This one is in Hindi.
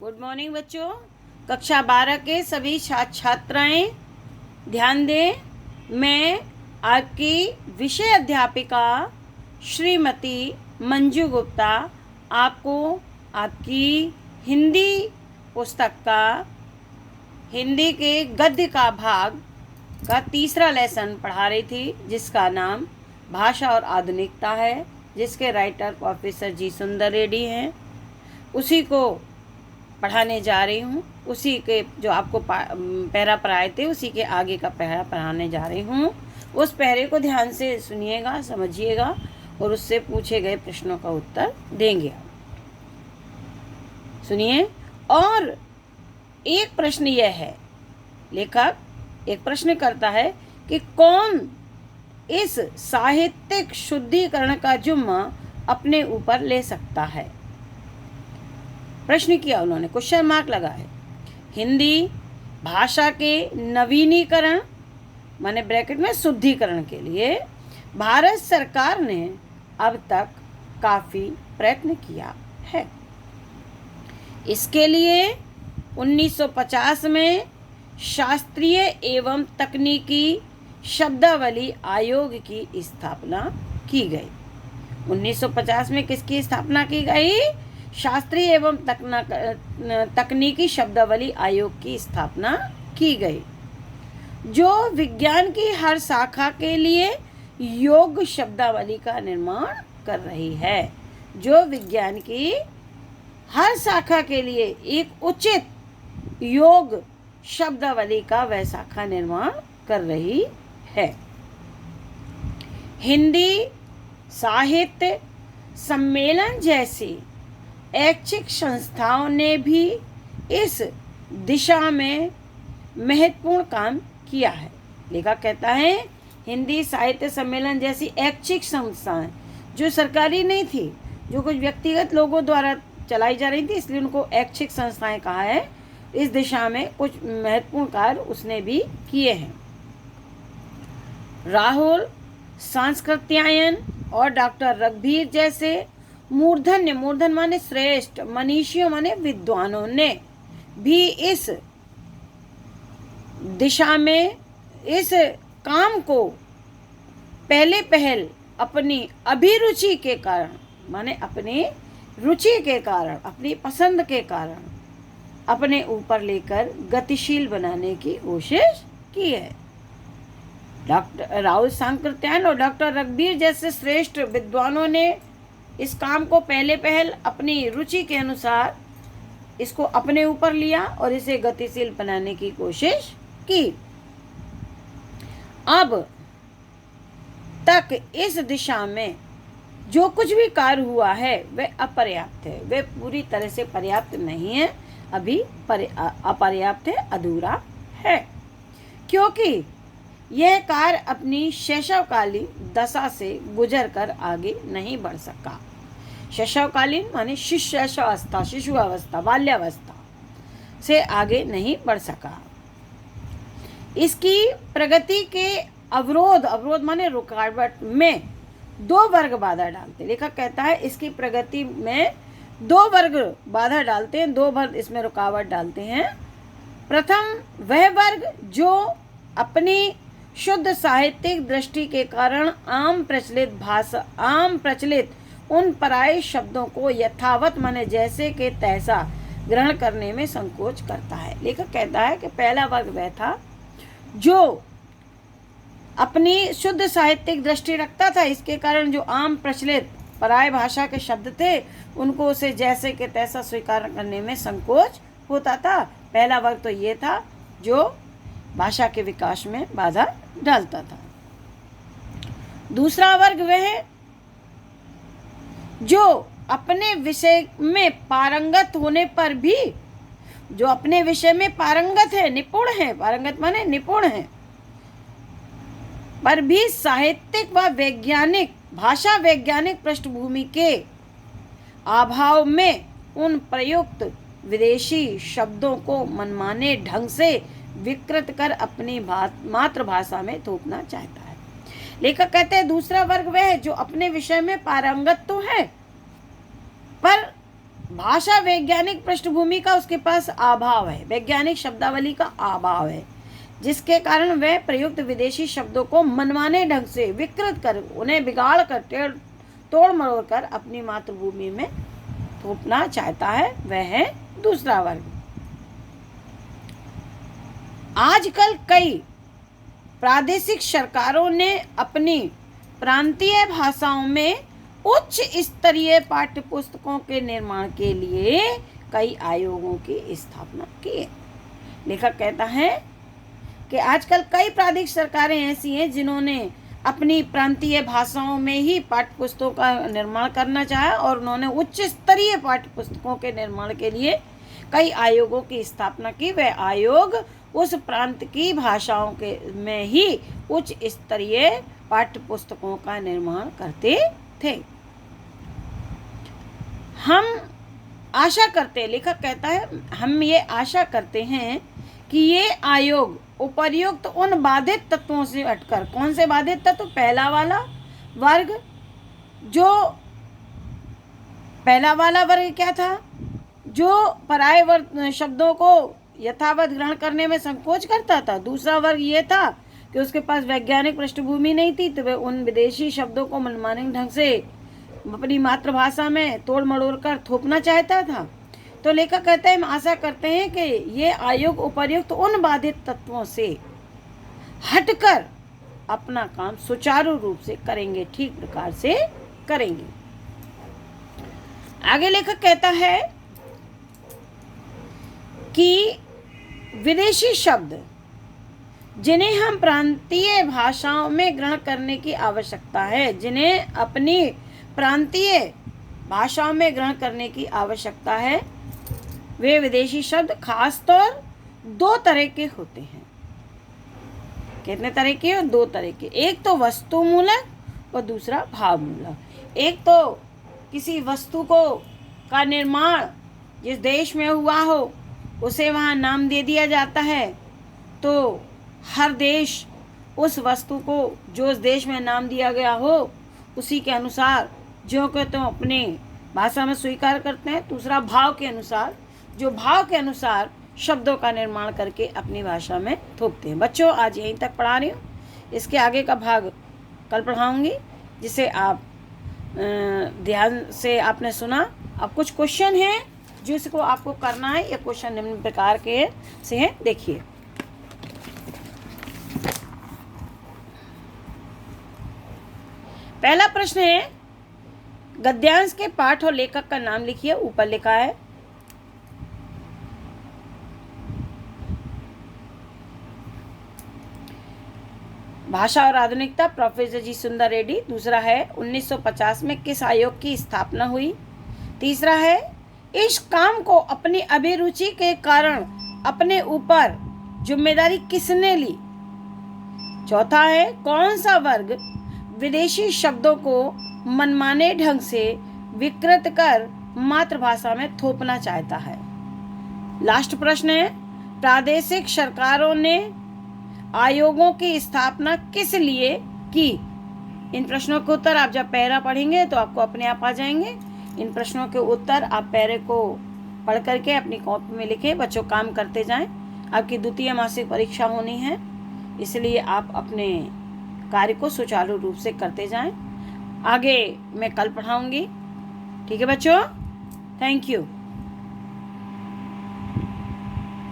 गुड मॉर्निंग बच्चों। कक्षा 12 के सभी छात्र छात्राएं ध्यान दें। मैं आपकी विषय अध्यापिका श्रीमती मंजू गुप्ता आपको आपकी हिंदी पुस्तक का हिंदी के गद्य का भाग का तीसरा लेसन पढ़ा रही थी, जिसका नाम भाषा और आधुनिकता है, जिसके राइटर प्रोफेसर जी सुंदर रेड्डी हैं। उसी को पढ़ाने जा रही हूँ। उसी के जो आपको पैरा पढ़ाए थे उसी के आगे का पैरा पढ़ाने जा रही हूँ। उस पैरे को ध्यान से सुनिएगा, समझिएगा और उससे पूछे गए प्रश्नों का उत्तर देंगे। सुनिए। और एक प्रश्न यह है, लेखक एक प्रश्न करता है कि कौन इस साहित्यिक शुद्धिकरण का जिम्मा अपने ऊपर ले सकता है। प्रश्न किया उन्होंने, क्वेश्चन मार्क लगाए। हिंदी भाषा के नवीनीकरण माने ब्रैकेट में शुद्धिकरण के लिए भारत सरकार ने अब तक काफ़ी प्रयत्न किया है। इसके लिए 1950 में शास्त्रीय एवं तकनीकी शब्दावली आयोग की स्थापना की गई। 1950 में किसकी स्थापना की गई? शास्त्रीय एवं तकनीकी शब्दावली आयोग की स्थापना की गई, जो विज्ञान की हर शाखा के लिए योग्य शब्दावली का निर्माण कर रही है। जो विज्ञान की हर शाखा के लिए एक उचित योग शब्दावली का वह शाखा निर्माण कर रही है। हिंदी साहित्य सम्मेलन जैसी ऐच्छिक संस्थाओं ने भी इस दिशा में महत्वपूर्ण काम किया है। लेखक कहता है हिंदी साहित्य सम्मेलन जैसी ऐच्छिक संस्थाएं जो सरकारी नहीं थी, जो कुछ व्यक्तिगत लोगों द्वारा चलाई जा रही थी, इसलिए उनको ऐच्छिक संस्थाएं कहा है। इस दिशा में कुछ महत्वपूर्ण कार्य उसने भी किए हैं। राहुल सांस्कृत्यायन और डॉक्टर रघुवीर जैसे मूर्धन्य, मूर्धन माने श्रेष्ठ, मनीषियों माने विद्वानों ने भी इस दिशा में इस काम को पहल अपनी अभिरुचि के कारण माने अपनी रुचि के कारण, अपनी पसंद के कारण अपने ऊपर लेकर गतिशील बनाने की कोशिश की है। डॉक्टर राहुल सांकृत्यायन और डॉक्टर रघुवीर जैसे श्रेष्ठ विद्वानों ने इस काम को पहल अपनी रुचि के अनुसार इसको अपने ऊपर लिया और इसे गतिशील बनाने की कोशिश की। अब तक इस दिशा में जो कुछ भी कार्य हुआ है वह अपर्याप्त है, वह पूरी तरह से पर्याप्त नहीं है, अभी अपर्याप्त है, अधूरा है, क्योंकि यह कार्य अपनी शैशवकालीन दशा से गुजरकर आगे नहीं बढ़ सका। शैशवकालीन माने शिशुअवस्था, शिशुअवस्था, बाल्यावस्था से आगे नहीं बढ़ सका। इसकी प्रगति के अवरोध माने रुकावट में दो वर्ग बाधा डालते। लेखक कहता है इसकी प्रगति में दो वर्ग बाधा डालते हैं, दो वर्ग इसमें रुकावट डालते हैं। प्रथम वह वर्ग जो अपनी शुद्ध साहित्यिक दृष्टि के कारण आम प्रचलित उन पराये शब्दों को यथावत माने जैसे के तैसा ग्रहण करने में संकोच करता है। लेखक कहता है कि पहला वर्ग वह था जो अपनी शुद्ध साहित्यिक दृष्टि रखता था, इसके कारण जो आम प्रचलित पराय भाषा के शब्द थे उनको उसे जैसे के तैसा स्वीकार करने में संकोच होता था। पहला वर्ग तो ये था जो भाषा के विकास में बाधा डालता था। दूसरा वर्ग वह जो अपने विषय में पारंगत होने पर भी, जो अपने विषय में पारंगत है, निपुण है, पारंगत माने निपुण है, पर भी साहित्यिक व वैज्ञानिक भाषा वैज्ञानिक पृष्ठभूमि के अभाव में उन प्रयुक्त विदेशी शब्दों को मनमाने ढंग से विकृत कर अपनी मातृभाषा में थोपना चाहता है। लेखक कहते हैं दूसरा वर्ग वह है जो अपने विषय में पारंगत तो है, पर भाषा वैज्ञानिक पृष्ठभूमि का उसके पास अभाव है, वैज्ञानिक शब्दावली का अभाव है, जिसके कारण वह प्रयुक्त विदेशी शब्दों को मनमाने ढंग से विकृत कर, उन्हें बिगाड़ कर, तोड़ मरोड़ कर अपनी मातृभूमि में थोपना चाहता है। वह है दूसरा वर्ग। आजकल कई प्रादेशिक सरकारों ने अपनी प्रांतीय भाषाओं में उच्च स्तरीय पाठ्य पुस्तकों के निर्माण के लिए कई आयोगों की स्थापना की है। लेखक कहता है कि आजकल कई प्रादेशिक सरकारें ऐसी हैं जिन्होंने अपनी प्रांतीय भाषाओं में ही पाठ्य पुस्तकों का निर्माण करना चाहा और उन्होंने उच्च स्तरीय पाठ्य पुस्तकों के निर्माण के लिए कई आयोगों की स्थापना की। वह आयोग उस प्रांत की भाषाओं के में ही उच्च स्तरीय पाठ्य पुस्तकों का निर्माण करते थे। हम आशा करते, लेखक कहता है, हम ये आशा करते हैं कि ये आयोग उपर्युक्त उन बाधित तत्वों से हटकर, कौन से बाधित तत्व? पहला वाला वर्ग, जो पहला वाला वर्ग क्या था? जो पराये शब्दों को यथावत ग्रहण करने में संकोच करता था। दूसरा वर्ग ये था कि उसके पास वैज्ञानिक पृष्ठभूमि नहीं थी, तो वह उन विदेशी शब्दों को मनमाने ढंग से अपनी मातृभाषा में तोड़ मड़ोड़ कर थोपना चाहता था। तो लेखक कहते हैं, हम आशा करते हैं कि ये आयोग उपर्युक्त उन बाधित तत्वों से हटकर अपना काम सुचारू रूप से करेंगे, ठीक प्रकार से करेंगे। आगे लेखक कहता है कि विदेशी शब्द जिन्हें हम प्रांतीय भाषाओं में ग्रहण करने की आवश्यकता है, जिन्हें अपनी प्रांतीय भाषाओं में ग्रहण करने की आवश्यकता है, वे विदेशी शब्द खासतौर दो तरह के होते हैं। कितने तरह के? दो तरह के। एक तो वस्तु मूलक और दूसरा भाव मूलक। एक तो किसी वस्तु को का निर्माण जिस देश में हुआ हो उसे वहाँ नाम दे दिया जाता है, तो हर देश उस वस्तु को जो उस देश में नाम दिया गया हो उसी के अनुसार जो कि तुम अपने भाषा में स्वीकार करते हैं। दूसरा भाव के अनुसार, जो भाव के अनुसार शब्दों का निर्माण करके अपनी भाषा में थोपते हैं। बच्चों, आज यहीं तक पढ़ा रही हूँ, इसके आगे का भाग कल पढ़ाऊँगी, जिसे आप ध्यान से आपने सुना। अब कुछ क्वेश्चन हैं जिसको आपको करना है। ये क्वेश्चन निम्न प्रकार के से हैं, देखिए। पहला प्रश्न है, गद्यांश के पाठ और लेखक का नाम लिखिए। ऊपर लिखा है भाषा और आधुनिकता, प्रोफेसर जी सुंदर रेड्डी। दूसरा है 1950 में किस आयोग की स्थापना हुई। तीसरा है इस काम को अपनी अभिरुचि के कारण अपने ऊपर जिम्मेदारी किसने ली। चौथा है कौन सा वर्ग विदेशी शब्दों को मनमाने ढंग से विकृत कर मातृभाषा में थोपना चाहता है। लास्ट प्रश्न है प्रादेशिक सरकारों ने आयोगों की स्थापना किस लिए की। इन प्रश्नों के उत्तर आप जब पैरा पढ़ेंगे तो आपको अपने आप आ जाएंगे। इन प्रश्नों के उत्तर आप पैरे को पढ़ करके अपनी कॉपी में लिखें। बच्चों, काम करते जाएं। आपकी द्वितीय मासिक परीक्षा होनी है, इसलिए आप अपने कार्य को सुचारू रूप से करते जाएं। आगे मैं कल पढ़ाऊंगी। ठीक है बच्चों, थैंक यू।